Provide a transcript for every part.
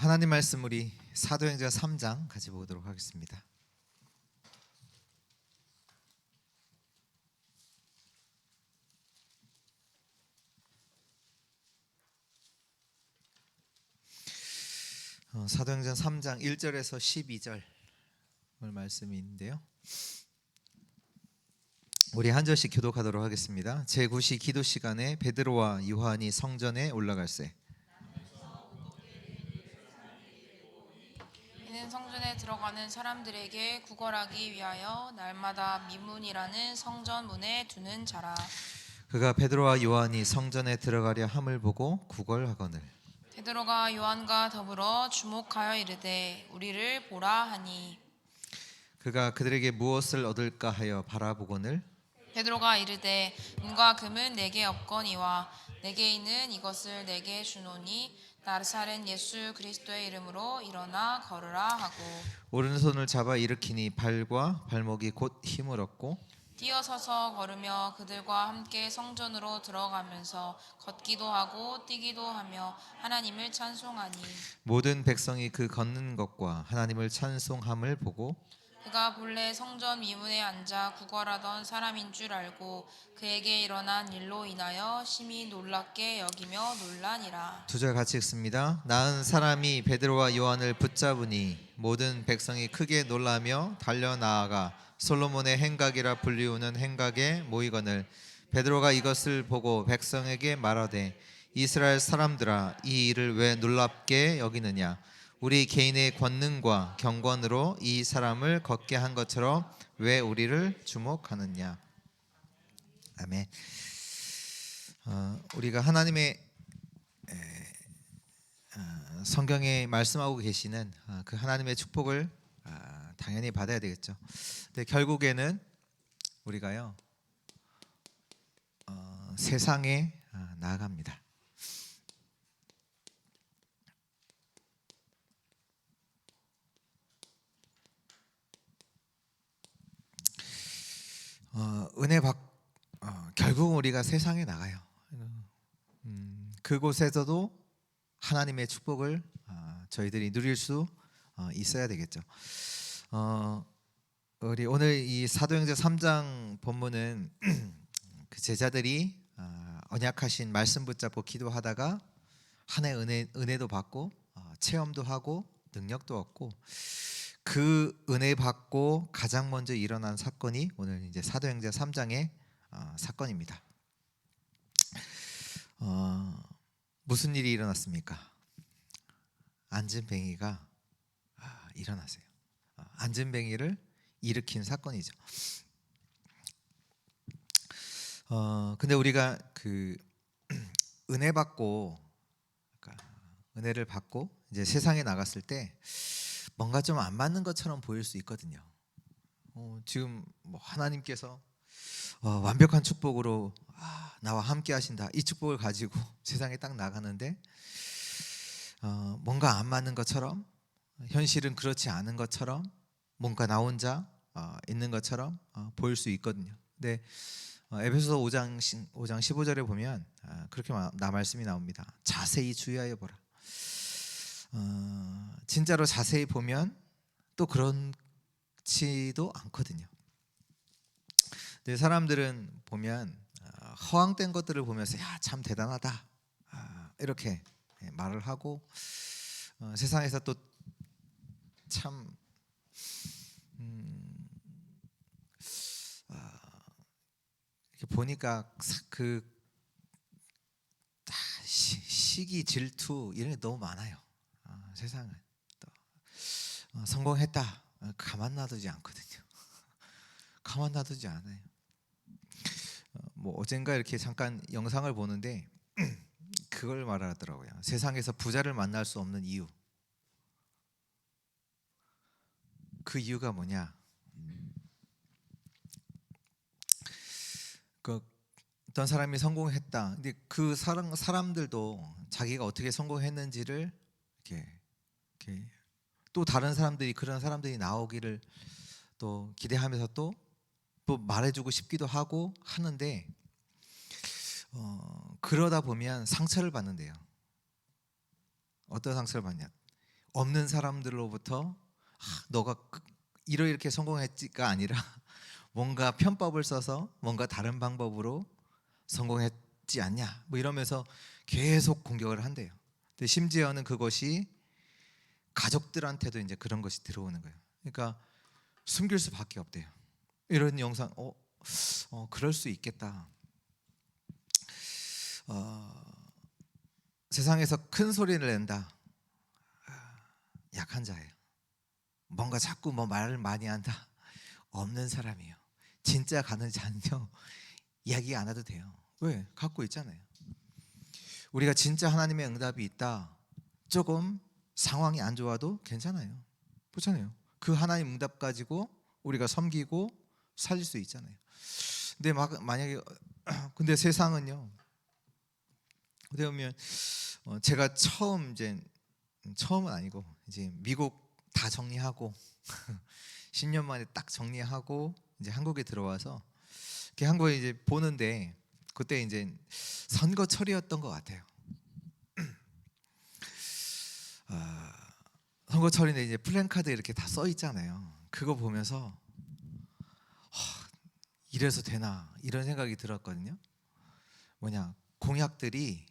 하나님 말씀 우리 사도행전 3장 같이 보도록 하겠습니다. 사도행전 3장 1절에서 12절 말씀이 있는데요. 우리 한 절씩 교독하도록 하겠습니다. 제9시 기도 시간에 베드로와 요한이 성전에 올라갈새 이는 성전에 들어가는 사람들에게 구걸하기 위하여 날마다 미문이라는 성전 문에 두는 자라. 그가 베드로와 요한이 성전에 들어가려 함을 보고 구걸하거늘 베드로가 요한과 더불어 주목하여 이르되 우리를 보라 하니 그가 그들에게 무엇을 얻을까 하여 바라보거늘 베드로가 이르되 은과 금은 내게 없거니와 내게 있는 이것을 내게 주노니 나사렛 예수 그리스도의 이름으로 일어나 걸으라 하고 오른손을 잡아 일으키니 발과 발목이 곧 힘을 얻고 뛰어서서 걸으며 그들과 함께 성전으로 들어가면서 걷기도 하고 뛰기도 하며 하나님을 찬송하니 모든 백성이 그 걷는 것과 하나님을 찬송함을 보고 그가 본래 성전 미문에 앉아 구걸하던 사람인 줄 알고 그에게 일어난 일로 인하여 심히 놀랍게 여기며 놀라니라. 두 절 같이 읽습니다. 나은 사람이 베드로와 요한을 붙잡으니 모든 백성이 크게 놀라며 달려 나아가 솔로몬의 행각이라 불리우는 행각에 모이거늘 베드로가 이것을 보고 백성에게 말하되 이스라엘 사람들아 이 일을 왜 놀랍게 여기느냐 우리 개인의 권능과 경건으로 이 사람을 걷게 한 것처럼 왜 우리를 주목하느냐. 아멘. 우리가 하나님의 성경에 말씀하고 계시는 그 하나님의 축복을 당연히 받아야 되겠죠. 근데 결국에는 우리가요 세상에 나아갑니다. 결국 우리가 세상에 나가요. 그곳에서도 하나님의 축복을 저희들이 누릴 수 있어야 되겠죠. 우리 오늘 이 사도행전 3장 본문은 그 제자들이 언약하신 말씀 붙잡고 기도하다가 하나의 은혜도 받고 체험도 하고 능력도 얻고 그 은혜 받고 가장 먼저 일어난 사건이 오늘 이제 사도행전 3장의 사건입니다. 무슨 일이 일어났습니까? 안진뱅이가 일어났어요. 안진뱅이를 일으킨 사건이죠. 근데 우리가 그 은혜 받고 은혜를 받고 이제 세상에 나갔을 때 뭔가 좀 안 맞는 것처럼 보일 수 있거든요. 지금 뭐 하나님께서 완벽한 축복으로 나와 함께 하신다 이 축복을 가지고 세상에 딱 나가는데 뭔가 안 맞는 것처럼 현실은 그렇지 않은 것처럼 뭔가 나 혼자 있는 것처럼 보일 수 있거든요. 근데 에베소서 5장 15절에 보면 그렇게 말씀이 나옵니다. 자세히 주의하여 보라. 진짜로 자세히 보면 또 그렇지도 않거든요. 근데 사람들은 보면 허황된 것들을 보면서 야, 참 대단하다 이렇게 말을 하고 세상에서 또 참 이렇게 보니까 그 시기 질투 이런 게 너무 많아요. 세상은 또 성공했다 가만 놔두지 않거든요. 가만 놔두지 않아요. 뭐 어젠가 이렇게 잠깐 영상을 보는데 그걸 말하더라고요. 세상에서 부자를 만날 수 없는 이유. 그 이유가 뭐냐? 그 어떤 사람이 성공했다. 근데 그 사람들도 자기가 어떻게 성공했는지를 이렇게 또 다른 사람들이 그런 사람들이 나오기를 또 기대하면서 또 말해주고 싶기도 하고 하는데 그러다 보면 상처를 받는데요. 어떤 상처를 받냐? 없는 사람들로부터 너가 이렇게 성공했지가 아니라 뭔가 편법을 써서 뭔가 다른 방법으로 성공했지 않냐 뭐 이러면서 계속 공격을 한대요. 근데 심지어는 그것이 가족들한테도 이제 그런 것이 들어오는 거예요. 그러니까 숨길 수밖에 없대요. 이런 영상 그럴 수 있겠다. 세상에서 큰 소리를 낸다. 약한 자예요. 뭔가 자꾸 뭐 말을 많이 한다. 없는 사람이에요. 진짜 가는 자는요 이야기 안 해도 돼요. 왜? 갖고 있잖아요. 우리가 진짜 하나님의 응답이 있다. 조금 상황이 안 좋아도 괜찮아요. 그렇잖아요. 그 하나님 응답 가지고 우리가 섬기고 살릴 수 있잖아요. 근데 만약에 근데 세상은요. 어떻게 보면 제가 처음은 아니고 이제 미국 다 정리하고 10년 만에 딱 정리하고 이제 한국에 들어와서 이렇게 한국에 이제 보는데 그때 이제 선거철이었던 것 같아요. 선거철인데 이제 플랜카드 이렇게 다 써 있잖아요. 그거 보면서 이래서 되나 이런 생각이 들었거든요. 뭐냐 공약들이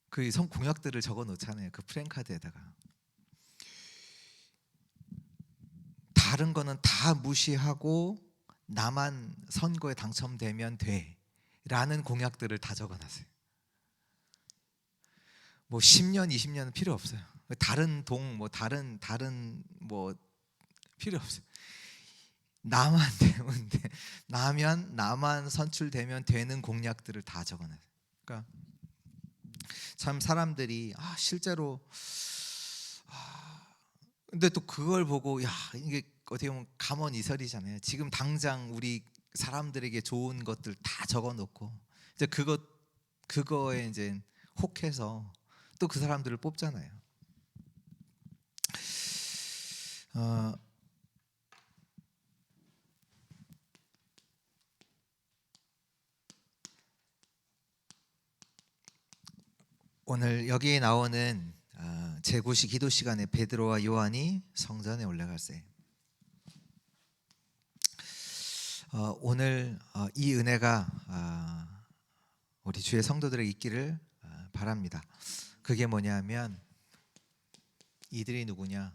그 공약들을 적어 놓잖아요. 그 플랜카드에다가 다른 거는 다 무시하고 나만 선거에 당첨되면 돼라는 공약들을 다 적어놨어요. 뭐 10년, 20년은 필요 없어요. 다른 다른 뭐 필요 없어요. 나만 되면 돼. 나만 선출되면 되는 공약들을 다 적어놨어요. 그러니까 참 사람들이 실제로 근데 또 그걸 보고 이게 어떻게 보면 감언이설이잖아요. 지금 당장 우리 사람들에게 좋은 것들 다 적어놓고 이제 그거에 이제 혹해서 또 그 사람들을 뽑잖아요. 오늘 여기에 나오는 제9시 기도 시간에 베드로와 요한이 성전에 올라갔어요. 오늘 이 은혜가 우리 주의 성도들에게 있기를 바랍니다. 그게 뭐냐면 이들이 누구냐?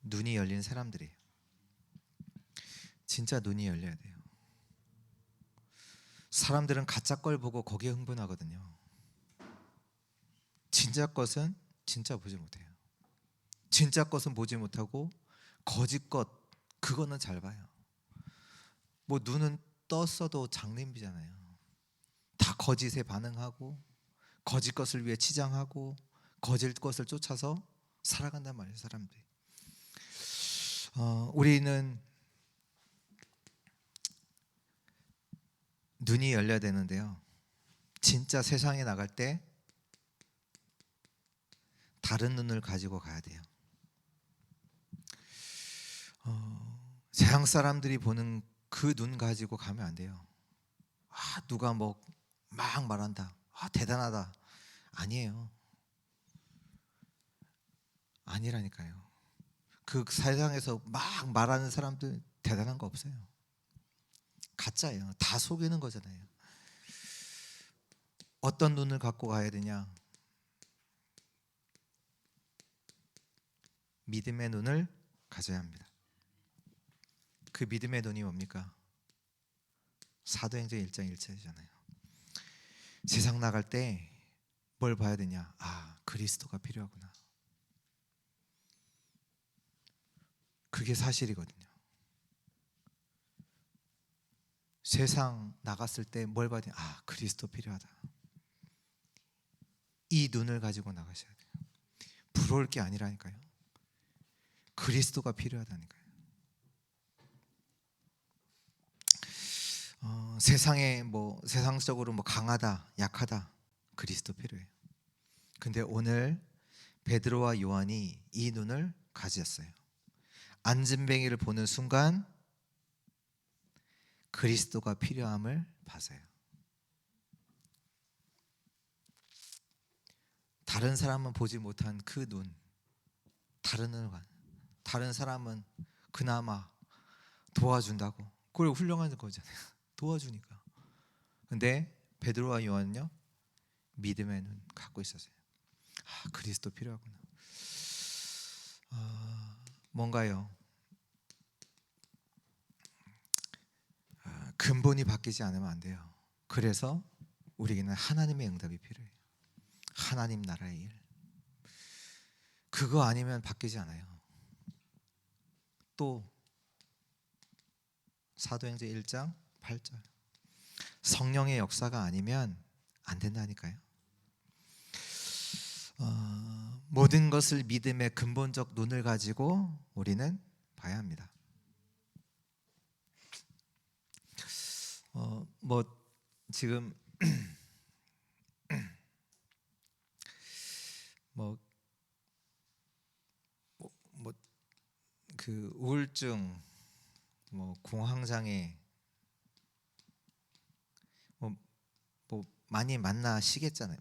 눈이 열린 사람들이에요. 진짜 눈이 열려야 돼요. 사람들은 가짜 걸 보고 거기에 흥분하거든요. 진짜 것은 진짜 보지 못해요. 진짜 것은 보지 못하고 거짓 것 그거는 잘 봐요. 뭐 눈은 떴어도 장님비잖아요. 다 거짓에 반응하고 거짓 것을 위해 치장하고 거짓 것을 쫓아서 살아간단 말이에요. 사람들이. 우리는 눈이 열려야 되는데요. 진짜 세상에 나갈 때 다른 눈을 가지고 가야 돼요. 세상 사람들이 보는 그 눈 가지고 가면 안 돼요. 누가 뭐 막 말한다. 대단하다. 아니에요. 아니라니까요. 그 세상에서 막 말하는 사람들 대단한 거 없어요. 가짜예요. 다 속이는 거잖아요. 어떤 눈을 갖고 가야 되냐? 믿음의 눈을 가져야 합니다. 그 믿음의 눈이 뭡니까? 사도행전 1장 1절이잖아요. 세상 나갈 때 뭘 봐야 되냐? 그리스도가 필요하구나. 그게 사실이거든요. 세상 나갔을 때 뭘 봐야 되냐? 그리스도 필요하다. 이 눈을 가지고 나가셔야 돼요. 부러울 게 아니라니까요. 그리스도가 필요하다니까요. 세상에 세상적으로 강하다, 약하다 그리스도 필요해요. 근데 오늘 베드로와 요한이 이 눈을 가졌어요. 안진뱅이를 보는 순간 그리스도가 필요함을 봐서요. 다른 사람은 보지 못한 그 눈, 다른 사람은 그나마 도와준다고, 그걸 훌륭한 거잖아요. 도와주니까. 근데 베드로와 요한은요, 믿음의 눈 갖고 있었어요. 그리스도 필요하구나. 뭔가요? 근본이 바뀌지 않으면 안 돼요. 그래서 우리에게는 하나님의 응답이 필요해요. 하나님 나라의 일. 그거 아니면 바뀌지 않아요. 또 사도행전 1장 8절, 성령의 역사가 아니면 안 된다니까요. 모든 것을 믿음의 근본적 눈을 가지고 우리는 봐야 합니다. 뭐 지금 그 우울증, 공황장애 뭐 많이 만나시잖아요.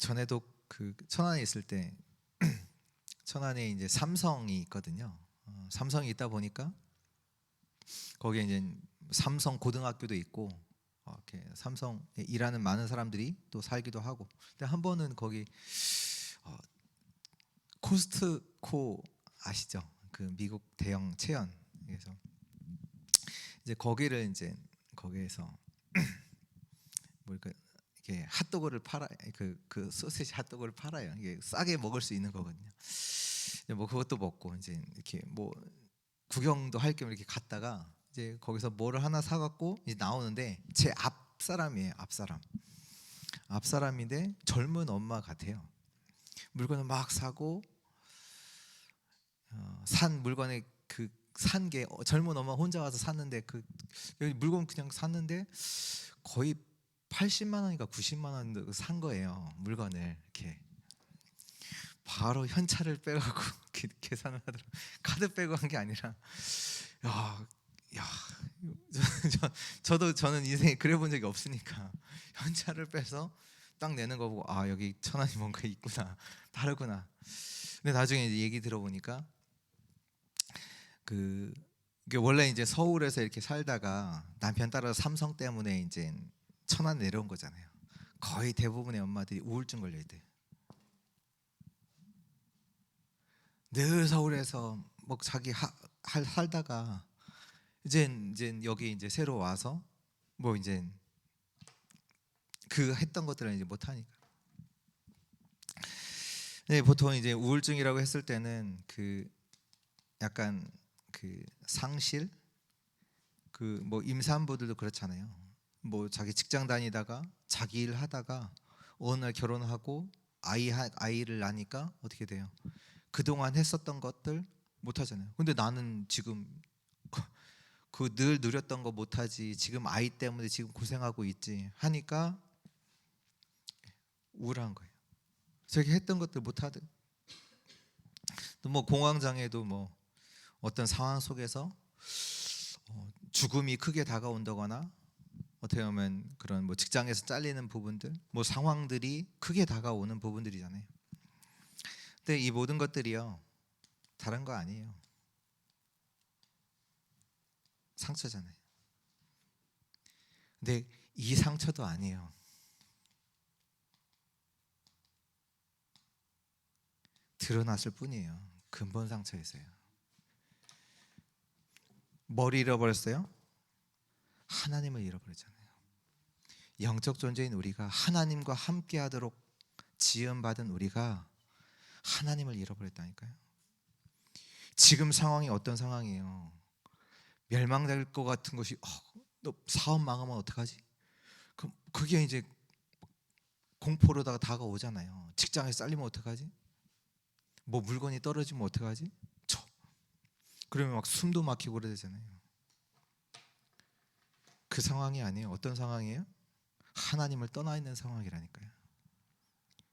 전에도 그 천안에 있을 때 천안에 이제 삼성이 있거든요. 삼성이 있다 보니까 거기에 이제 삼성 고등학교도 있고 이렇게 삼성에 일하는 많은 사람들이 또 살기도 하고. 근데 한 번은 거기 코스트코 아시죠? 그 미국 대형 체인. 그래서 이제 거기에서 이렇게 핫도그를 팔아, 그 소시지 핫도그를 팔아요. 이게 싸게 먹을 수 있는 거거든요. 뭐 그것도 먹고 이제 이렇게 뭐 구경도 할 겸 이렇게 갔다가 이제 거기서 뭐를 하나 사갖고 이제 나오는데 제 앞 사람이에요. 앞 사람인데 젊은 엄마 같아요. 물건을 막 사고 산 물건에 산 게 젊은 엄마 혼자 와서 샀는데 여기 물건 그냥 샀는데 거의 80만 원인가 90만 원 산 거예요. 물건을 이렇게 바로 현찰을 빼가고 계산을 하더라고요. 카드 빼고 한 게 아니라 저는 인생에 그래 본 적이 없으니까 현찰을 빼서 딱 내는 거 보고 여기 천안이 뭔가 있구나, 다르구나. 근데 나중에 이제 얘기 들어보니까 이게 원래 이제 서울에서 이렇게 살다가 남편 따라서 삼성 때문에 이제 천안 내려온 거잖아요. 거의 대부분의 엄마들이 우울증 걸려 있대요. 늘 서울에서 뭐 자기 살다가 이제 여기 이제 새로 와서 뭐 이제 했던 것들은 이제 못 하니까. 네, 보통 이제 우울증이라고 했을 때는 약간 상실, 뭐 임산부들도 그렇잖아요. 뭐 자기 직장 다니다가 자기 일 하다가 어느 날 결혼하고 아이를 낳으니까 어떻게 돼요? 그동안 했었던 것들 못 하잖아요. 근데 나는 지금 늘 누렸던 거 못 하지, 지금 아이 때문에 지금 고생하고 있지 하니까 우울한 거예요. 저기 했던 것들 못 하든. 또 뭐 공황장애도 뭐 어떤 상황 속에서 죽음이 크게 다가온다거나 어떻게 보면 그런 뭐 직장에서 잘리는 부분들, 뭐 상황들이 크게 다가오는 부분들이잖아요. 근데 이 모든 것들이요, 다른 거 아니에요. 상처잖아요. 근데 이 상처도 아니에요. 드러났을 뿐이에요. 근본 상처였어요. 뭘 잃어버렸어요? 하나님을 잃어버렸잖아요. 영적 존재인 우리가, 하나님과 함께하도록 지음받은 우리가 하나님을 잃어버렸다니까요. 지금 상황이 어떤 상황이에요? 멸망될 것 같은 것이, 너 사업 망하면 어떡하지? 그게 이제 공포로다가 다가오잖아요. 직장에서 잘리면 어떡하지? 뭐 물건이 떨어지면 어떡하지? 그러면 막 숨도 막히고 그러잖아요. 그 상황이 아니에요. 어떤 상황이에요? 하나님을 떠나 있는 상황이라니까요.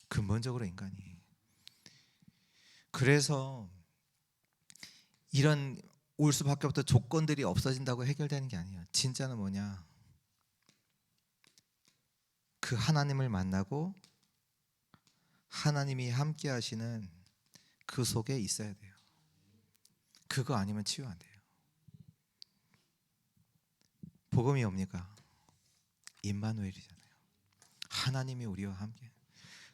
근본적으로 인간이. 그래서 이런 올 수밖에 없던 조건들이 없어진다고 해결되는 게 아니에요. 진짜는 뭐냐? 그 하나님을 만나고 하나님이 함께 하시는 그 속에 있어야 돼요. 그거 아니면 치유 안 돼요. 복음이 뭡니까? 임마누엘이잖아요. 하나님이 우리와 함께.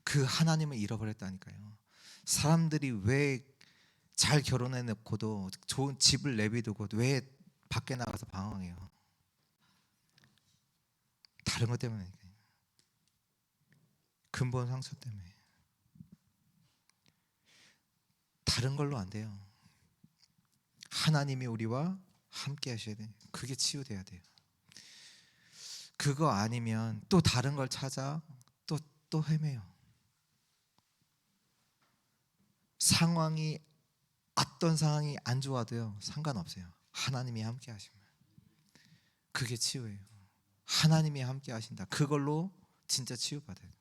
그 하나님을 잃어버렸다니까요. 사람들이 왜 잘 결혼해 놓고도 좋은 집을 내비두고 왜 밖에 나가서 방황해요? 다른 것 때문이니까요. 근본 상처 때문에. 다른 걸로 안 돼요. 하나님이 우리와 함께 하셔야 돼요. 그게 치유돼야 돼요. 그거 아니면 또 다른 걸 찾아 또 헤매요. 어떤 상황이 안 좋아도요, 상관없어요. 하나님이 함께 하시면 그게 치유예요. 하나님이 함께 하신다. 그걸로 진짜 치유받아요.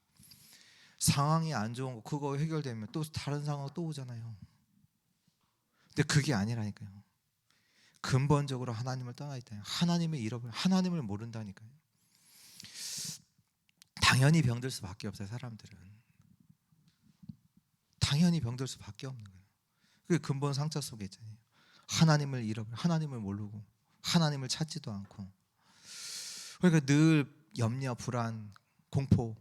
상황이 안 좋은 거 그거 해결되면 또 다른 상황 또 오잖아요. 근데 그게 아니라니까요. 근본적으로 하나님을 떠나 있다. 하나님을 잃어버려. 하나님을 모른다니까요. 당연히 병들 수밖에 없어요. 사람들은 당연히 병들 수밖에 없는 거예요. 그 근본 상처 속에 있잖아요. 하나님을 잃어버려. 하나님을 모르고 하나님을 찾지도 않고. 그러니까 늘 염려, 불안, 공포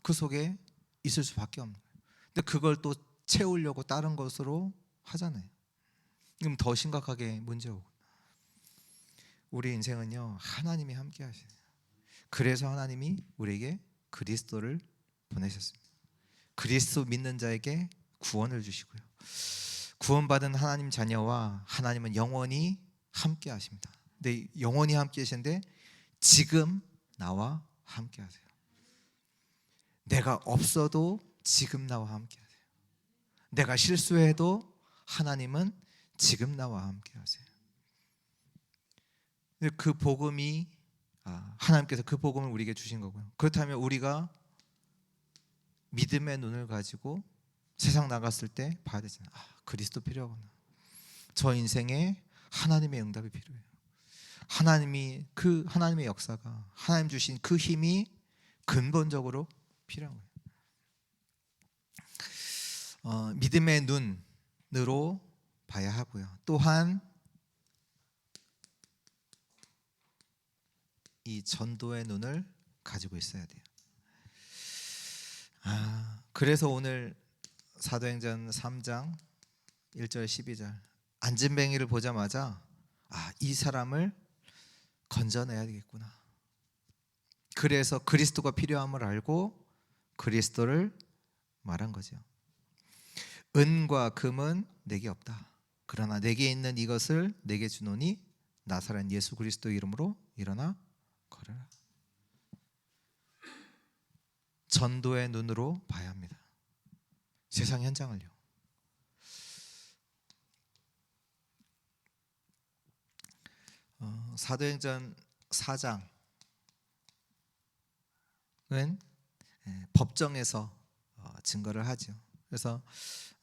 그 속에 있을 수밖에 없는 거예요. 근데 그걸 또 채우려고 다른 것으로 하잖아요. 그럼 더 심각하게 문제 오고. 우리 인생은요, 하나님이 함께 하시네요. 그래서 하나님이 우리에게 그리스도를 보내셨습니다. 그리스도 믿는 자에게 구원을 주시고요. 구원받은 하나님 자녀와 하나님은 영원히 함께 하십니다. 근데 영원히 함께 하시는데 지금 나와 함께 하세요. 내가 없어도 지금 나와 함께 하세요. 내가 실수해도 하나님은 지금 나와 함께 하세요. 그 복음이 하나님께서 그 복음을 우리에게 주신 거고요. 그렇다면 우리가 믿음의 눈을 가지고 세상 나갔을 때 봐야 되잖아요. 그리스도 필요하구나. 저 인생에 하나님의 응답이 필요해요. 하나님의 역사가 하나님 주신 그 힘이 근본적으로 필요한 거예요. 믿음의 눈으로 봐야 하고요. 또한 이 전도의 눈을 가지고 있어야 돼요. 그래서 오늘 사도행전 3장 1절 12절 안진뱅이를 보자마자 이 사람을 건져내야 되겠구나. 그래서 그리스도가 필요함을 알고 그리스도를 말한 거죠. 은과 금은 내게 없다. 그러나 내게 있는 이것을 내게 주노니 나사렛 예수 그리스도 이름으로 일어나 걸어라. 전도의 눈으로 봐야 합니다. 세상 현장을요. 사도행전 4장은 법정에서 증거를 하죠. 그래서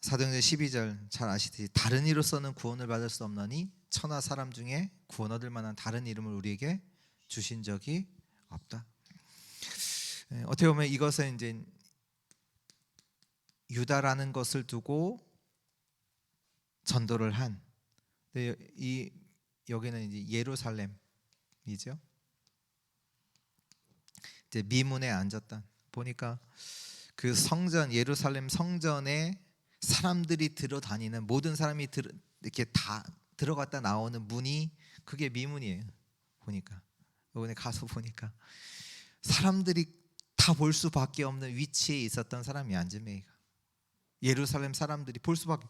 사도행전 12절 잘 아시듯이 다른 이로서는 구원을 받을 수 없나니 천하 사람 중에 구원 얻을 만한 다른 이름을 우리에게 주신 적이 없다. 어떻게 보면 이것은 이제 유다라는 것을 두고 전도를 한. 여기는 이제 예루살렘이죠. 이제 미문에 앉았다. 보니까 그 성전 예루살렘 성전에 사람들이 들어다니는 모든 사람이 이렇게 다 들어갔다 나오는 문이 그게 미문이에요. 보니까 이번에 가서 보니까 사람들이 다 볼 수밖에 없는 위치에 있었던 사람이 안진뱅이가 예루살렘 사람들이 볼 수밖에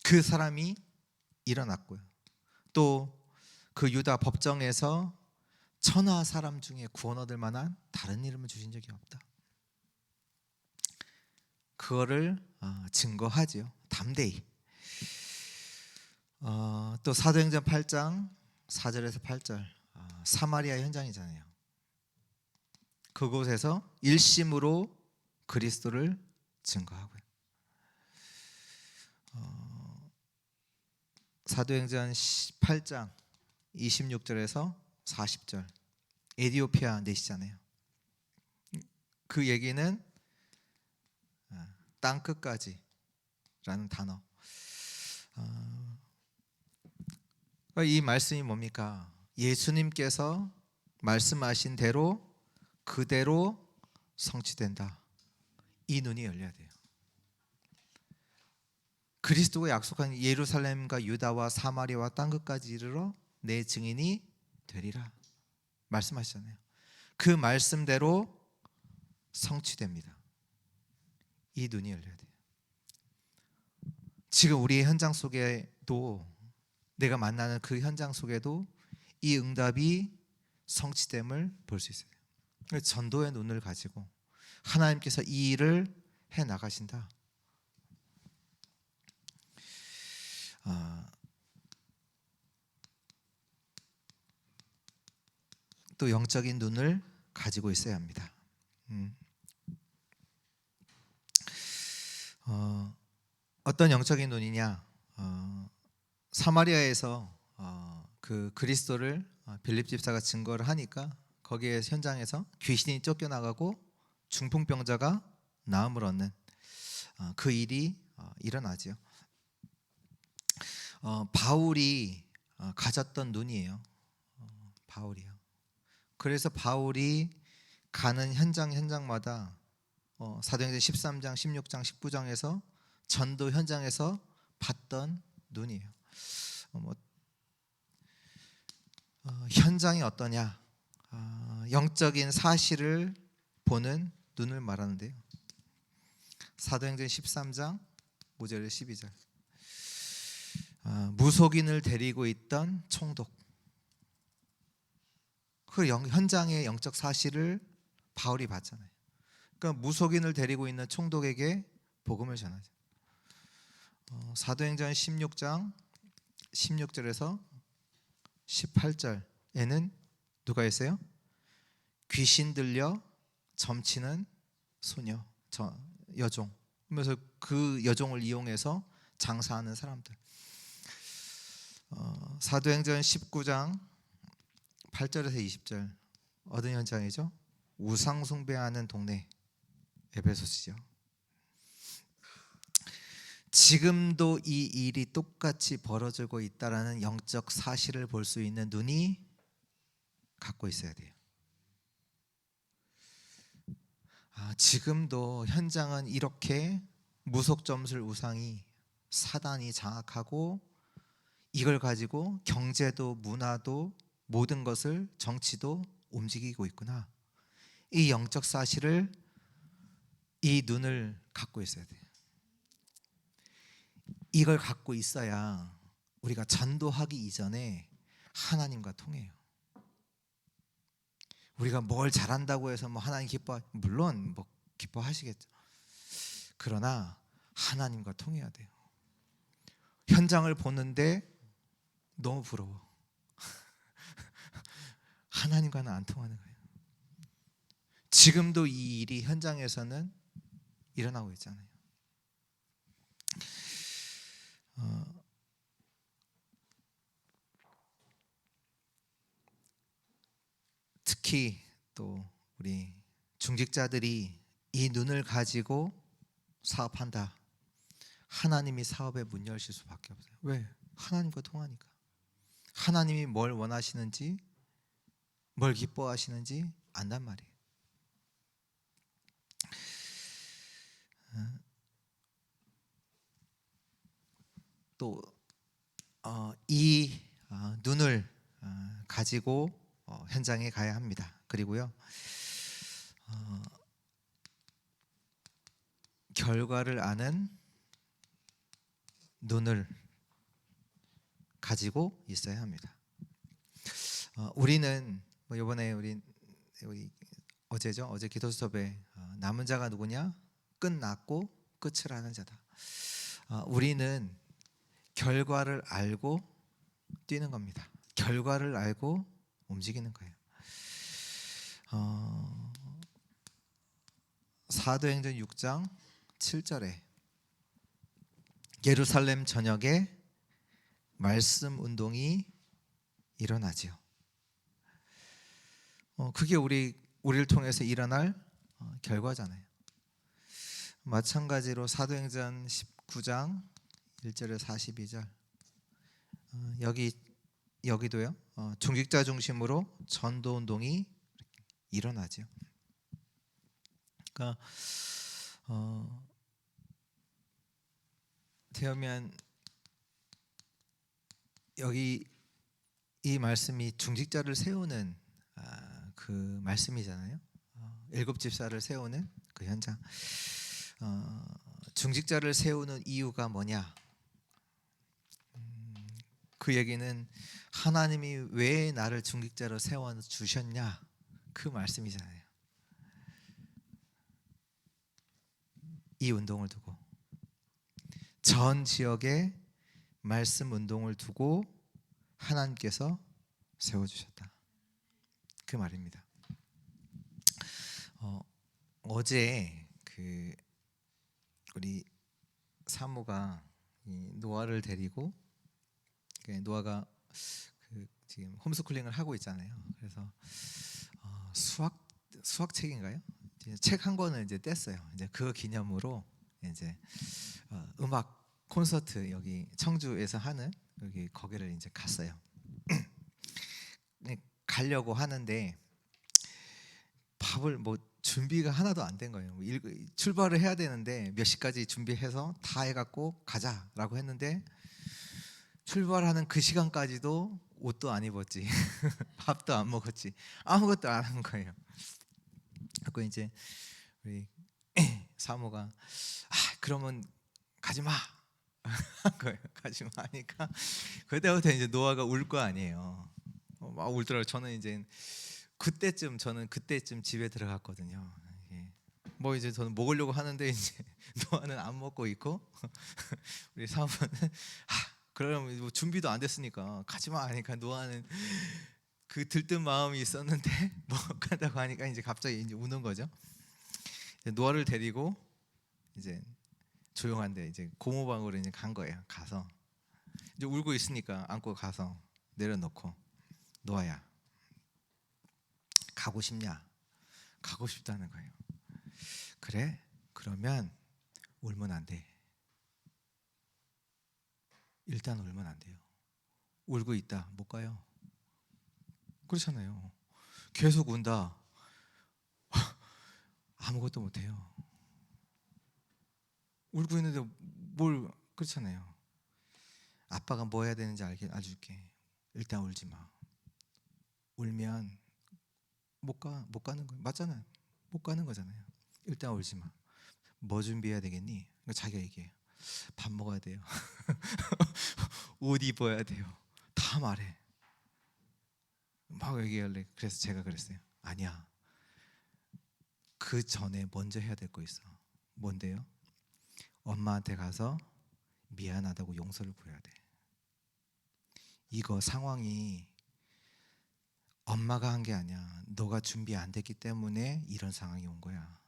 그 사람이 일어났고요. 또 그 유다 법정에서 천하 사람 중에 구원 얻을 만한 다른 이름을 주신 적이 없다. 그거를 증거하죠. 담대히. 또 사도행전 8장 4절에서 8절 사마리아 현장이잖아요. 그곳에서 일심으로 그리스도를 증거하고요. 사도행전 8장 26절에서 40절 에디오피아 내시잖아요. 그 얘기는 땅 끝까지라는 단어. 이 말씀이 뭡니까? 예수님께서 말씀하신 대로 그대로 성취된다. 이 눈이 열려야 돼요. 그리스도가 약속한 예루살렘과 유다와 사마리아와 땅 끝까지 이르러 내 증인이 되리라 말씀하셨잖아요. 그 말씀대로 성취됩니다. 이 눈이 열려야 돼요. 지금 우리의 현장 속에도, 내가 만나는 그 현장 속에도 이 응답이 성취됨을 볼 수 있어요. 전도의 눈을 가지고 하나님께서 이 일을 해 나가신다. 또 영적인 눈을 가지고 있어야 합니다. 어떤 영적인 눈이냐? 사마리아에서 그 그리스도를 빌립 집사가 증거를 하니까 거기에 현장에서 귀신이 쫓겨나가고 중풍병자가 나음을 얻는 그 일이 일어나지요. 바울이 가졌던 눈이에요. 바울이요. 그래서 바울이 가는 현장마다 사도행전 13장, 16장, 19장에서 전도 현장에서 봤던 눈이에요. 현장이 어떠냐? 영적인 사실을 보는 눈을 말하는데요. 사도행전 13장 5절에 12절. 무속인을 데리고 있던 총독. 그 현장의 영적 사실을 바울이 봤잖아요. 그러니까 무속인을 데리고 있는 총독에게 복음을 전하죠. 사도행전 16장 16절에서 18절에는 누가 있어요? 귀신 들려 점치는 소녀, 여종. 그래서 그 여종을 이용해서 장사하는 사람들. 사도행전 19장 8절에서 20절 어떤 현장이죠? 우상 숭배하는 동네 에베소시죠. 지금도 이 일이 똑같이 벌어지고 있다라는 영적 사실을 볼 수 있는 눈이 갖고 있어야 돼요. 지금도 현장은 이렇게 무속점술 우상이 사단이 장악하고 이걸 가지고 경제도 문화도 모든 것을 정치도 움직이고 있구나. 이 영적 사실을 이 눈을 갖고 있어야 돼요. 이걸 갖고 있어야 우리가 전도하기 이전에 하나님과 통해요. 우리가 뭘 잘한다고 해서 하나님 물론 기뻐하시겠죠. 그러나 하나님과 통해야 돼요. 현장을 보는데 너무 부러워. 하나님과는 안 통하는 거예요. 지금도 이 일이 현장에서는 일어나고 있잖아요. 특히 또 우리 중직자들이 이 눈을 가지고 사업한다. 하나님이 사업에 문 여실 수밖에 없어요. 왜? 하나님과 통하니까. 하나님이 뭘 원하시는지, 뭘 기뻐하시는지 안단 말이에요. 또 이 눈을 가지고 현장에 가야 합니다. 그리고요, 결과를 아는 눈을 가지고 있어야 합니다. 우리는 이번에 우리 어제죠? 어제 기도 수업에 남은 자가 누구냐? 끝났고 끝을 아는 자다. 우리는 결과를 알고 뛰는 겁니다. 결과를 알고 움직이는 거예요. 사도행전 6장 7절에 예루살렘 전역에 말씀 운동이 일어나지요. 그게 우리를 통해서 일어날 결과잖아요. 마찬가지로 사도행전 19장 1절에 42절 여기도요. 중직자 중심으로 전도 운동이 일어나죠. 그러니까 되면 여기 이 말씀이 중직자를 세우는 그 말씀이잖아요. 일곱 집사를 세우는 그 현장. 중직자를 세우는 이유가 뭐냐? 그 얘기는 하나님이 왜 나를 중직자로 세워 주셨냐? 그 말씀이잖아요. 이 운동을 두고 전 지역에 말씀 운동을 두고 하나님께서 세워주셨다. 그 말입니다. 어제 우리 사모가 노아를 데리고 노아가 지금 홈스쿨링을 하고 있잖아요. 그래서 수학 책인가요? 책 한 권을 이제 뗐어요. 이제 그 기념으로 이제 음악 콘서트 여기 청주에서 하는 거기를 이제 갔어요. 가려고 하는데 밥을 준비가 하나도 안 된 거예요. 출발을 해야 되는데 몇 시까지 준비해서 다 해갖고 가자라고 했는데 출발하는 그 시간까지도 옷도 안 입었지, 밥도 안 먹었지, 아무것도 안 한 거예요. 그리고 이제 우리 사모가 그러면 가지 마 한 거예요. 가지 마 하니까 그때부터 이제 노아가 울 거 아니에요. 막 울더라고요. 저는 그때쯤 집에 들어갔거든요. 이제 저는 먹으려고 하는데 이제 노아는 안 먹고 있고 우리 사모는 그러면 뭐 준비도 안 됐으니까 가지 마 하니까 노아는 그 들뜬 마음이 있었는데 못 간다고 하니까 이제 갑자기 이제 우는 거죠. 노아를 데리고 이제 조용한데 이제 고모방으로 이제 간 거예요. 가서 이제 울고 있으니까 안고 가서 내려놓고 노아야, 가고 싶냐? 가고 싶다는 거예요. 그래? 그러면 울면 안 돼. 일단 울면 안 돼요. 울고 있다 못 가요. 그렇잖아요. 계속 운다 아무것도 못 해요. 울고 있는데 뭘, 그렇잖아요. 아빠가 뭐 해야 되는지 알려줄게. 일단 울지 마. 울면 못 가는 거예요. 맞잖아요. 못 가는 거잖아요. 일단 울지 마. 뭐 준비해야 되겠니? 자기가 얘기해요. 밥 먹어야 돼요. 옷 입어야 돼요. 다 말해. 막 얘기할래. 그래서 제가 그랬어요. 아니야. 그 전에 먼저 해야 될 거 있어. 뭔데요? 엄마한테 가서 미안하다고 용서를 구해야 돼. 이거 상황이 엄마가 한 게 아니야. 너가 준비 안 됐기 때문에 이런 상황이 온 거야.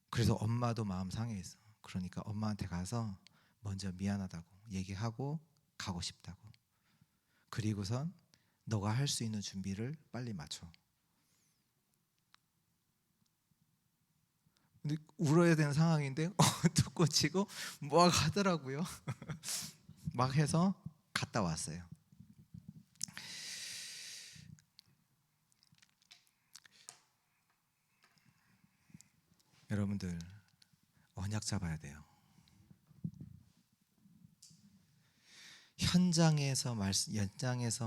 그래서 엄마도 마음 상해 있어. 그러니까 엄마한테 가서 먼저 미안하다고 얘기하고 가고 싶다고. 그리고선 너가 할 수 있는 준비를 빨리 맞춰. 근데 울어야 되는 상황인데 툭 꽂히고 막 하더라고요. 막 해서 갔다 왔어요. 여러분들 언약 잡아야 돼요. 현장에서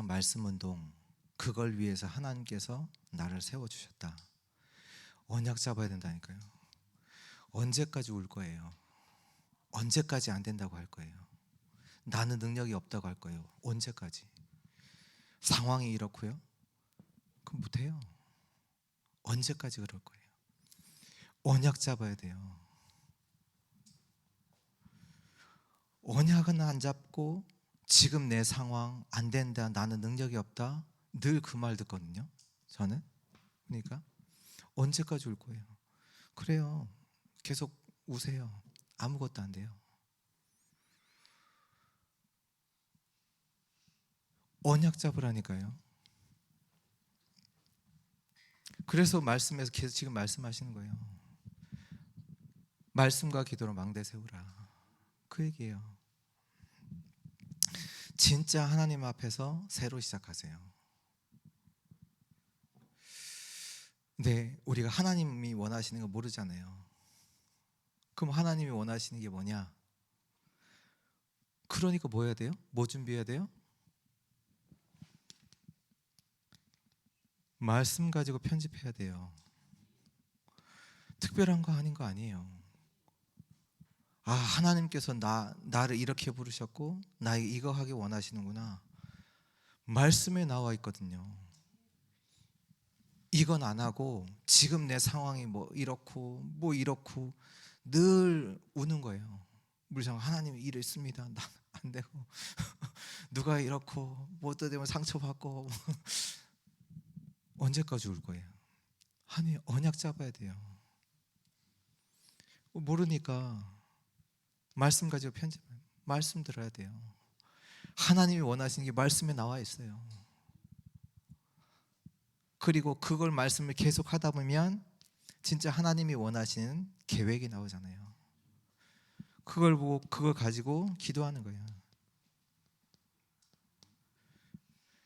말씀 운동, 그걸 위해서 하나님께서 나를 세워주셨다. 언약 잡아야 된다니까요. 언제까지 울 거예요? 언제까지 안 된다고 할 거예요? 나는 능력이 없다고 할 거예요? 언제까지? 상황이 이렇고요? 그럼 못해요. 언제까지 그럴 거예요? 언약 잡아야 돼요. 언약은 안 잡고 지금 내 상황 안 된다, 나는 능력이 없다, 늘 그 말 듣거든요. 저는. 그러니까 언제까지 울 거예요? 그래요. 계속 우세요. 아무것도 안 돼요. 언약 잡으라니까요. 그래서 말씀에서 계속 지금 말씀하시는 거예요. 말씀과 기도로 망대 세우라. 그 얘기예요. 진짜 하나님 앞에서 새로 시작하세요. 근데 우리가 하나님이 원하시는 거 모르잖아요. 그럼 하나님이 원하시는 게 뭐냐? 그러니까 뭐 해야 돼요? 뭐 준비해야 돼요? 말씀 가지고 편집해야 돼요. 특별한 거 아닌 거 아니에요. 아, 하나님께서 나를 이렇게 부르셨고 나에게 이거 하기 원하시는구나. 말씀에 나와 있거든요. 이건 안 하고 지금 내 상황이 뭐 이렇고 늘 우는 거예요. 물상 하나님 일 있습니다. 난 안 되고 누가 이렇고 뭐 어떤 되면 상처받고 언제까지 울 거예요? 아니, 언약 잡아야 돼요. 모르니까 말씀 가지고 편집, 말씀 들어야 돼요. 하나님이 원하시는 게 말씀에 나와 있어요. 그리고 그걸 말씀을 계속 하다 보면 진짜 하나님이 원하시는 계획이 나오잖아요. 그걸 보고 그걸 가지고 기도하는 거예요.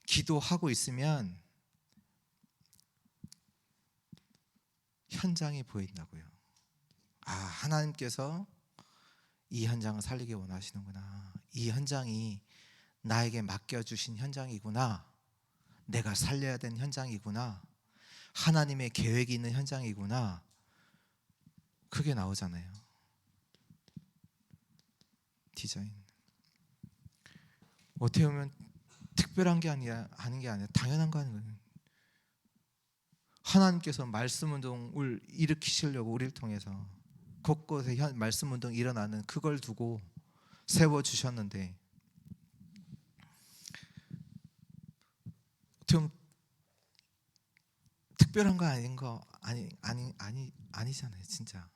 기도하고 있으면 현장이 보인다고요. 아, 하나님께서 이 현장을 살리기 원하시는구나. 이 현장이 나에게 맡겨주신 현장이구나. 내가 살려야 되는 현장이구나. 하나님의 계획이 있는 현장이구나. 그게 나오잖아요. 디자인. 어떻게 보면 특별한 게 아닌 게 아니라 당연한 거 하는 거예요. 하나님께서 말씀 운동을 일으키시려고 우리를 통해서 곳곳에 말씀 운동이 일어나는 그걸 두고 세워주셨는데 좀 특별한 거 아니잖아요. 진짜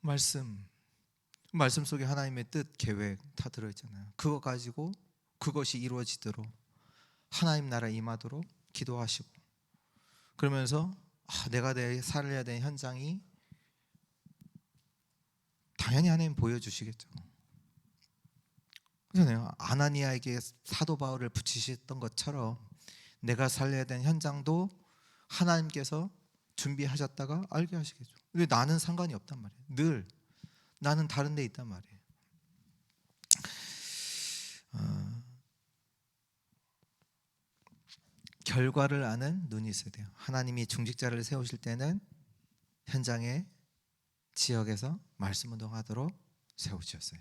말씀 속에 하나님의 뜻, 계획 다 들어있잖아요. 그거 가지고 그것이 이루어지도록 하나님 나라 임하도록 기도하시고 그러면서 내가 살아야 되는 현장이 당연히 하나님 보여주시겠죠. 그렇잖아요. 아나니아에게 사도 바울을 붙이셨던 것처럼 내가 살려야 되는 현장도 하나님께서 준비하셨다가 알게 하시겠죠. 근데 나는 상관이 없단 말이에요. 늘 나는 다른 데 있단 말이에요. 결과를 아는 눈이 있어야 돼요. 하나님이 중직자를 세우실 때는 현장에 지역에서 말씀 운동하도록 세우셨어요.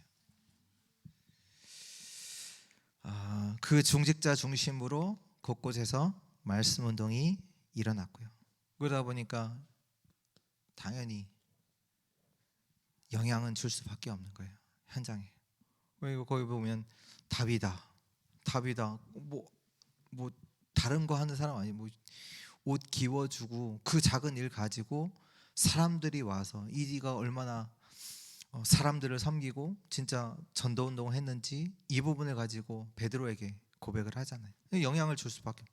그 중직자 중심으로 곳곳에서 말씀 운동이 일어났고요. 그러다 보니까 당연히 영향은 줄 수밖에 없는 거예요. 현장에. 거기 보면 답이다. 뭐 다른 거 하는 사람 아니고 뭐 옷 기워주고 그 작은 일 가지고 사람들이 와서 이가 얼마나 사람들을 섬기고 진짜 전도 운동을 했는지 이 부분을 가지고 베드로에게 고백을 하잖아요. 영향을 줄 수밖에.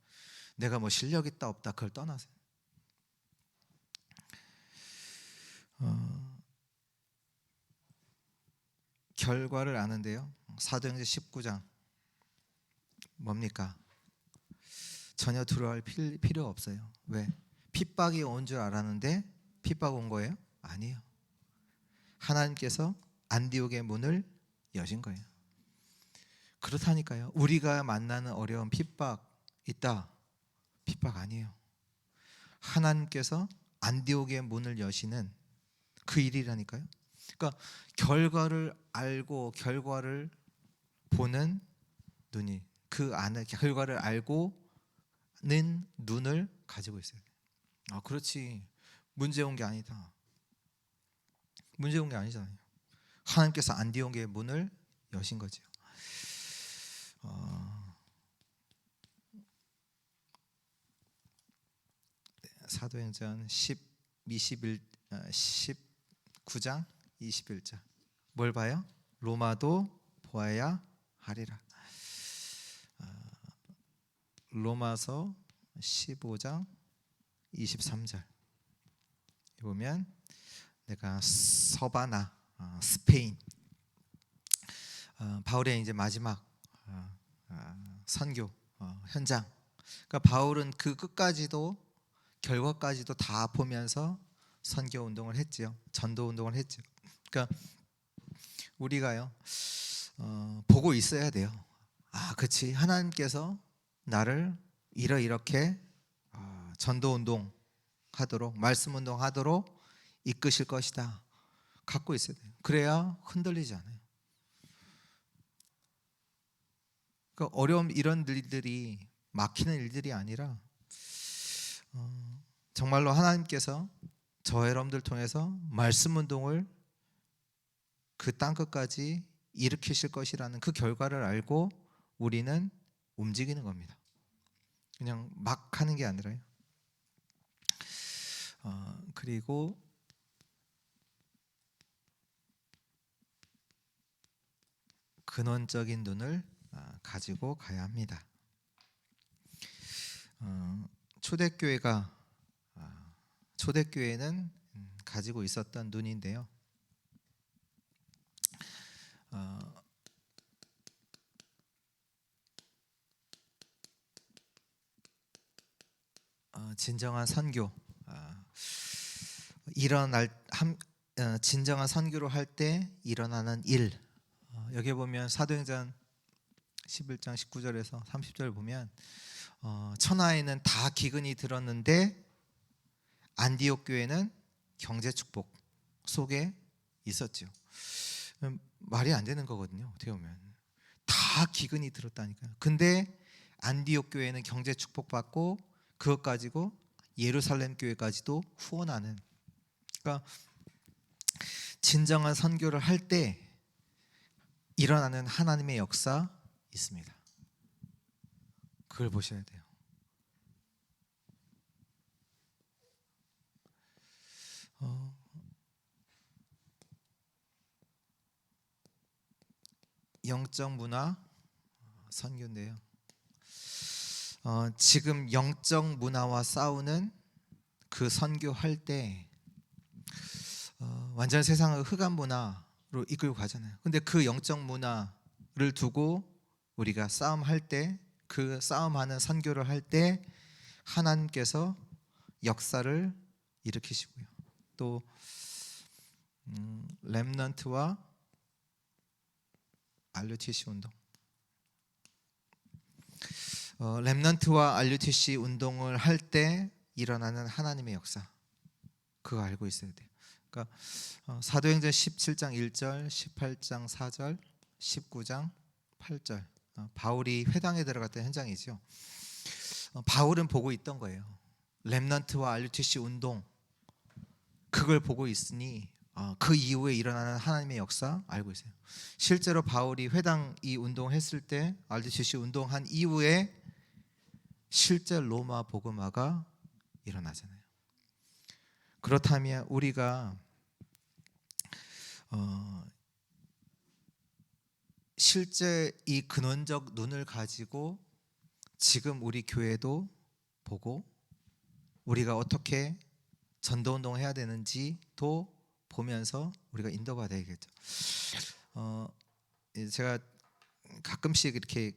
내가 뭐 실력 있다 없다 그걸 떠나세요. 결과를 아는데요. 사도행전 19장 뭡니까? 전혀 두려워할 필요 없어요. 왜? 핍박이 온 줄 알았는데 핍박 온 거예요? 아니에요. 하나님께서 안디옥의 문을 여신 거예요. 그렇다니까요. 우리가 만나는 어려운 핍박 있다. 핍박 아니에요. 하나님께서 안디옥의 문을 여시는 그 일이라니까요. 그러니까 결과를 알고 결과를 보는 눈이 그 안에 결과를 알고는 눈을 가지고 있어요. 그렇지. 문제 온 게 아니다. 문제 온 게 아니잖아요. 하나님께서 안디옥의 문을 여신 거죠. 사도행전 19장 21절 뭘 봐요? 로마도 보아야 하리라. 로마서 15장 23절 보면 내가 서바나 스페인 바울의 이제 마지막 선교 현장. 그러니까 바울은 그 끝까지도 결과까지도 다 보면서 선교 운동을 했지요. 전도 운동을 했죠. 그러니까 우리가요 보고 있어야 돼요. 그치, 하나님께서 나를 이렇게 전도 운동 하도록, 말씀 운동 하도록 이끄실 것이다 갖고 있어야 돼요. 그래야 흔들리지 않아요. 그러니까 어려움, 이런 일들이 막히는 일들이 아니라 정말로 하나님께서 저 여러분들 통해서 말씀 운동을 그 땅끝까지 일으키실 것이라는 그 결과를 알고 우리는 움직이는 겁니다. 그냥 막 하는 게 아니라요. 그리고 근원적인 눈을 가지고 가야 합니다. 초대교회는 가지고 있었던 눈인데요. 진정한 선교, 진정한 선교를 할 때 일어나는 일. 여기 보면 사도행전 11장 19절에서 30절 보면 천하에는 다 기근이 들었는데 안디옥 교회는 경제 축복 속에 있었죠. 말이 안 되는 거거든요. 어떻게 보면 다 기근이 들었다니까요. 근데 안디옥 교회는 경제 축복 받고 그것 가지고 예루살렘 교회까지도 후원하는. 그러니까 진정한 선교를 할 때 일어나는 하나님의 역사 있습니다. 그걸 보셔야 돼요. 영적 문화 선교인데요. 지금 영적 문화와 싸우는 그 선교할 때 완전 세상을 흑암 문화로 이끌고 가잖아요. 근데 그 영적 문화를 두고 우리가 싸움할 때, 그 싸움하는 선교를 할 때 하나님께서 역사를 일으키시고요. 또 렘넌트와 RUTC 운동. 렘넌트와 RUTC 운동을 할 때 일어나는 하나님의 역사, 그거 알고 있어야 돼요. 그러니까 사도행전 17장 1절, 18장 4절, 19장 8절. 바울이 회당에 들어갔던 현장이죠. 바울은 보고 있던 거예요. 렘넌트와 RUTC 운동, 그걸 보고 있으니 그 이후에 일어나는 하나님의 역사 알고 있어요. 실제로 바울이 회당 이 운동했을 때, RUTC 운동한 이후에 실제 로마 복음화가 일어나잖아요. 그렇다면 우리가 실제 이 근원적 눈을 가지고 지금 우리 교회도 보고 우리가 어떻게 전도운동을 해야 되는지도 보면서 우리가 인도가 되겠죠. 제가 가끔씩 이렇게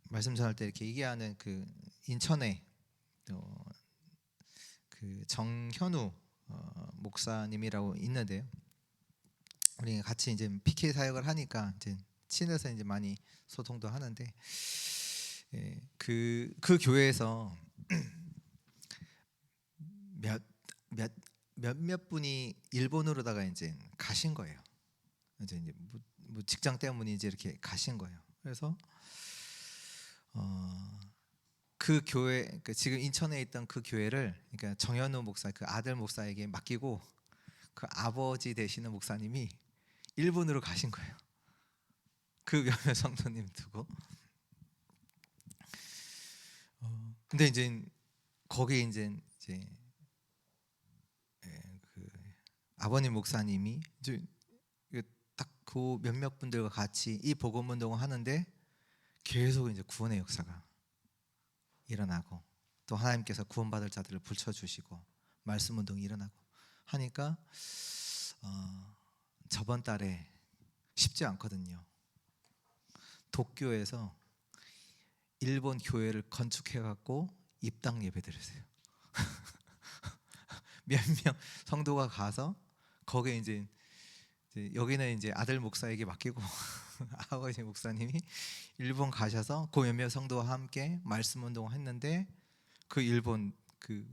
말씀 전할 때 이렇게 얘기하는 그 인천에 그 정현우 목사님이라고 있는데요. 우리 같이 이제 PK 사역을 하니까 이제 친해서 이제 많이 소통도 하는데, 그 교회에서 몇몇 분이 일본으로다가 이제 가신 거예요. 이제 뭐 직장 때문에 이제 이렇게 가신 거예요. 그래서 그 교회, 지금 인천에 있던 그 교회를, 그러니까 정현우 목사, 그 아들 목사에게 맡기고 그 아버지 되시는 목사님이 일본으로 가신 거예요. 그 몇몇 성도님 두고. 근데 이제 거기에 이제 그 아버님 목사님이 이제 딱 그 몇몇 분들과 같이 이 복음 운동을 하는데 계속 이제 구원의 역사가 일어나고 또 하나님께서 구원받을 자들을 붙여주시고 말씀 운동이 일어나고 하니까 저번 달에 쉽지 않거든요. 도쿄에서 일본 교회를 건축해갖고 입당 예배 드렸어요. 몇 명 성도가 가서 거기에 이제 여기는 이제 아들 목사에게 맡기고 아버지 목사님이 일본 가셔서 그 몇몇 성도와 함께 말씀 운동을 했는데 그 일본 그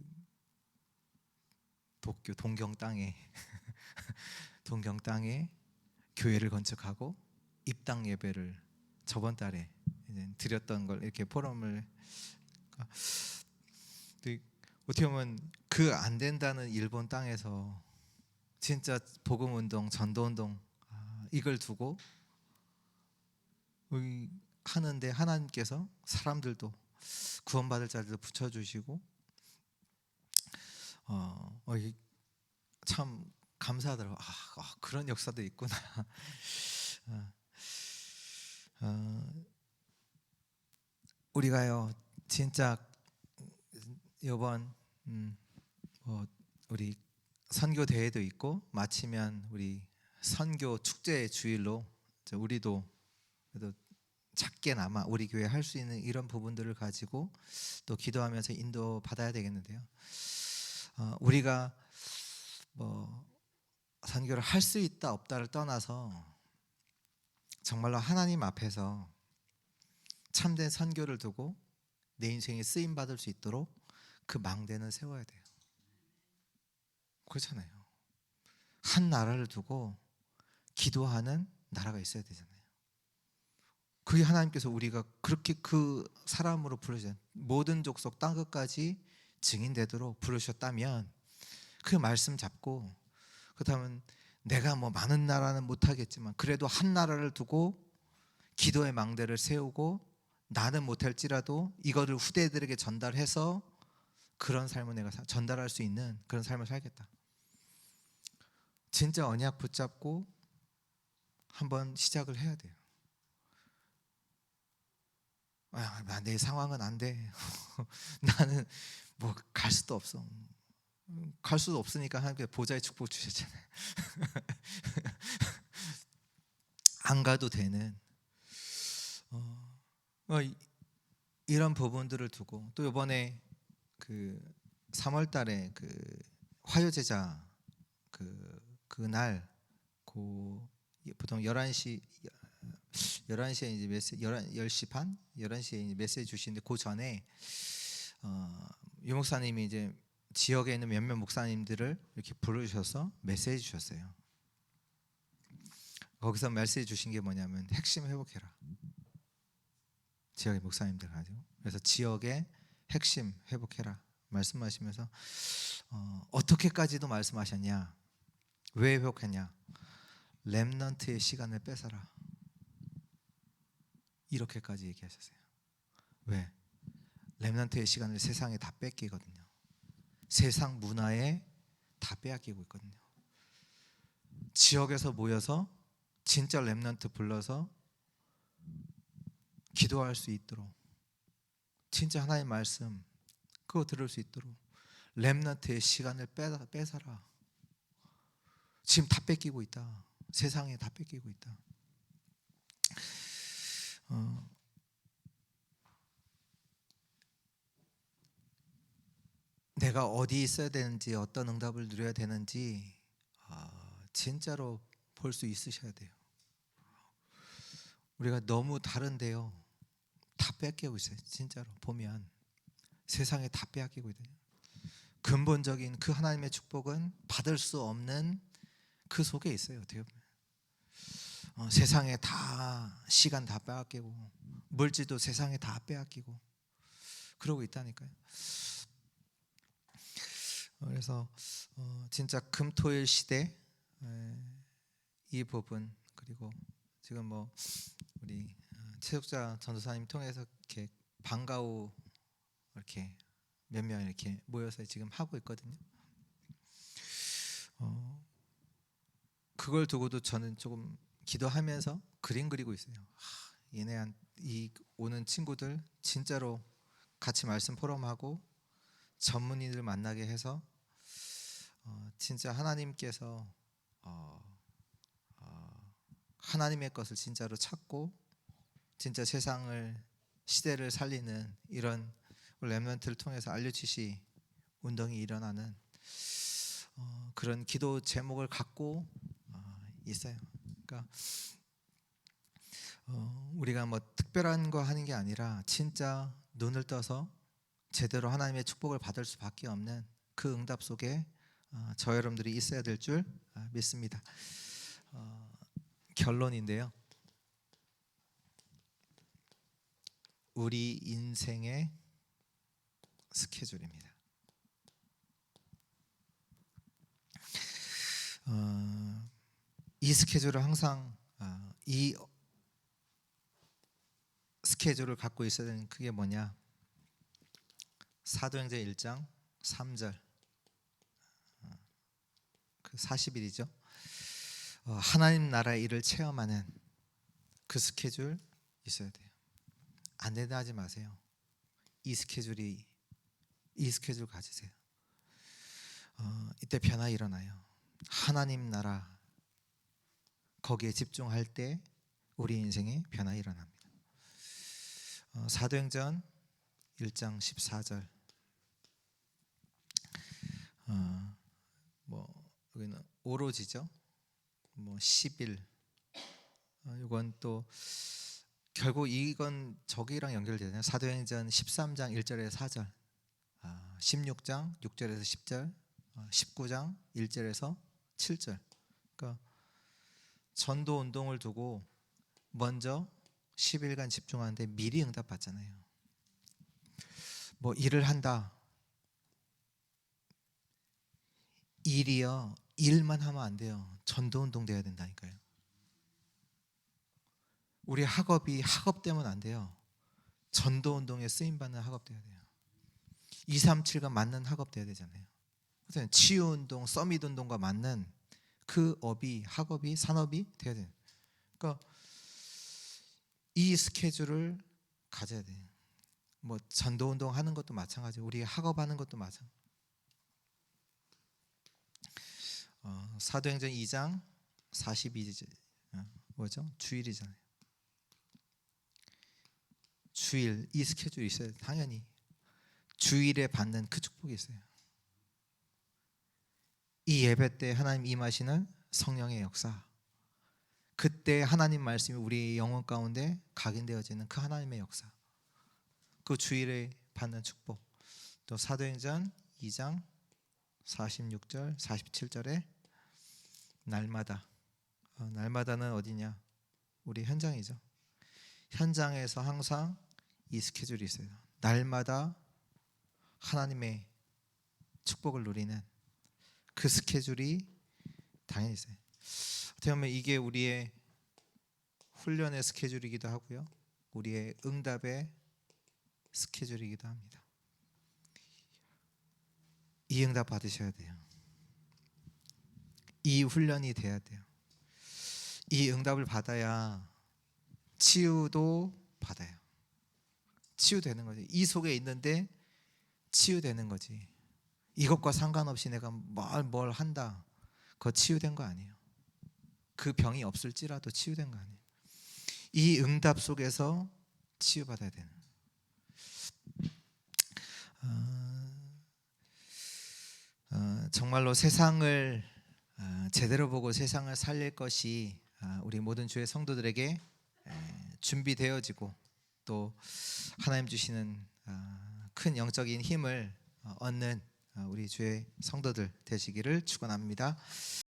도쿄 동경 땅에 동경 땅에 교회를 건축하고 입당 예배를 저번 달에 이제 드렸던 걸 이렇게 포럼을 어떻게 보면 그 안 된다는 일본 땅에서 진짜 복음 운동, 전도 운동 이걸 두고 하는데 하나님께서 사람들도 구원받을 자들도 붙여주시고 참 감사하더라고요. 그런 역사도 있구나. 우리가요 진짜 이번 우리 선교 대회도 있고 마치면 우리 선교 축제 주일로 우리도 그래도 작게나마 우리 교회 할 수 있는 이런 부분들을 가지고 또 기도하면서 인도 받아야 되겠는데요. 우리가 뭐 선교를 할 수 있다 없다를 떠나서 정말로 하나님 앞에서 참된 선교를 두고 내 인생에 쓰임 받을 수 있도록 그 망대는 세워야 돼요. 그렇잖아요. 한 나라를 두고 기도하는 나라가 있어야 되잖아요. 그게 하나님께서 우리가 그렇게 그 사람으로 부르셨 모든 족속 땅 끝까지 증인되도록 부르셨다면 그 말씀 잡고 그렇다면 내가 뭐 많은 나라는 못하겠지만 그래도 한 나라를 두고 기도의 망대를 세우고 나는 못할지라도 이거를 후대들에게 전달해서 그런 삶을 내가 전달할 수 있는 그런 삶을 살겠다. 진짜 언약 붙잡고 한번 시작을 해야 돼요. 내 상황은 안 돼. 나는 뭐 갈 수도 없어. 갈 수도 없으니까 하나님께서 보좌의 축복 주셨잖아요. 안 가도 되는 이런 부분들을 두고 또 이번에 그 3월 달에 그 화요제자 그날 보통 11시에 이제 메시지 10시 반 11시에 이제 메시지 주시는데 그 전에 유 목사님이 이제 지역에 있는 몇몇 목사님들을 이렇게 부르셔서 메시지 주셨어요. 거기서 메시지 주신 게 뭐냐면 핵심 회복해라. 지역의 목사님들 가지고 그래서 지역의 핵심 회복해라 말씀하시면서 어떻게까지도 말씀하셨냐? 왜 회복했냐? 렘넌트의 시간을 뺏어라. 이렇게까지 얘기하셨어요. 왜? 렘넌트의 시간을 세상에 다 뺏기거든요. 세상 문화에 다 빼앗기고 있거든요. 지역에서 모여서 진짜 렘넌트 불러서 기도할 수 있도록 진짜 하나님의 말씀 그거 들을 수 있도록 렘넌트의 시간을 뺏어라. 지금 다 뺏기고 있다. 세상에 다 뺏기고 있다. 내가 어디 있어야 되는지 어떤 응답을 누려야 되는지 진짜로 볼 수 있으셔야 돼요. 우리가 너무 다른데요. 다 뺏기고 있어요. 진짜로 보면 세상에 다 빼앗기고 있거든요. 근본적인 그 하나님의 축복은 받을 수 없는 그 속에 있어요. 어떻게 보면 세상에 다 시간 다 빼앗기고 물질도 세상에 다 빼앗기고 그러고 있다니까요. 그래서 진짜 금토일 시대 이 부분 그리고 지금 뭐 우리 체육자 전도사님 통해서 이렇게 방과후 이렇게 몇 명 이렇게 모여서 지금 하고 있거든요. 그걸 두고도 저는 조금 기도하면서 그림 그리고 있어요. 이 오는 친구들 진짜로 같이 말씀 포럼하고 전문의들 만나게 해서 진짜 하나님께서 하나님의 것을 진짜로 찾고 진짜 세상을 시대를 살리는 이런 렘넌트를 통해서 알려주시 운동이 일어나는 그런 기도 제목을 갖고 있어요. 그러니까 우리가 뭐 특별한 거 하는 게 아니라 진짜 눈을 떠서 제대로 하나님의 축복을 받을 수밖에 없는 그 응답 속에 저 여러분들이 있어야 될 줄 믿습니다. 결론인데요. 우리 인생의 스케줄입니다. 이 스케줄을 항상 이 스케줄을 갖고 있어야 되는 그게 뭐냐? 사도행전 1장 3절 그 40일이죠. 하나님 나라의 일을 체험하는 그 스케줄 있어야 돼요. 안 된다 하지 마세요. 이 스케줄 가지세요. 이때 변화 일어나요. 하나님 나라 거기에 집중할 때 우리 인생에 변화 일어납니다. 사도행전 1장 14절 여기는 오로지죠. 10일 이건 또 결국 이건 저기랑 연결되잖아요. 사도행전 13장 1절에서 4절 16장 6절에서 10절 19장 1절에서 7절 그러니까 전도 운동을 두고 먼저 10일간 집중하는데 미리 응답 받잖아요. 뭐 일을 한다. 일만 하면 안 돼요. 전도 운동 돼야 된다니까요. 우리 학업이 학업되면 안 돼요. 전도 운동에 쓰임 받는 학업 돼야 돼요. 237과 맞는 학업 돼야 되잖아요. 치유 운동, 서밋 운동과 맞는 그 학업이 산업이 돼야 돼요. 그러니까 이 스케줄을 가져야 돼요. 뭐 전도 운동 하는 것도 마찬가지고 우리 학업하는 것도 마찬가지. 사도행전 2장 42절 뭐죠? 주일이잖아요. 주일 이 스케줄이 있어요. 당연히 주일에 받는 그 축복이 있어요. 이 예배 때 하나님 임하시는 성령의 역사, 그때 하나님 말씀이 우리 영혼 가운데 각인되어지는 그 하나님의 역사, 그 주일에 받는 축복. 또 사도행전 2장 46절 47절에 날마다는 어디냐? 우리 현장이죠. 현장에서 항상 이 스케줄이 있어요. 날마다 하나님의 축복을 누리는 그 스케줄이 당연히 있어요. 어떻게 보면 이게 우리의 훈련의 스케줄이기도 하고요. 우리의 응답의 스케줄이기도 합니다. 이 응답 받으셔야 돼요. 이 훈련이 돼야 돼요. 이 응답을 받아야 치유도 받아요. 치유되는 거지. 이 속에 있는데 치유되는 거지. 이것과 상관없이 내가 뭘 한다. 그거 치유된 거 아니에요. 그 병이 없을지라도 치유된 거 아니에요. 이 응답 속에서 치유받아야 되는. 정말로 세상을 제대로 보고 세상을 살릴 것이 우리 모든 주의 성도들에게 준비되어지고 또 하나님 주시는 큰 영적인 힘을 얻는 우리 주의 성도들 되시기를 축원합니다.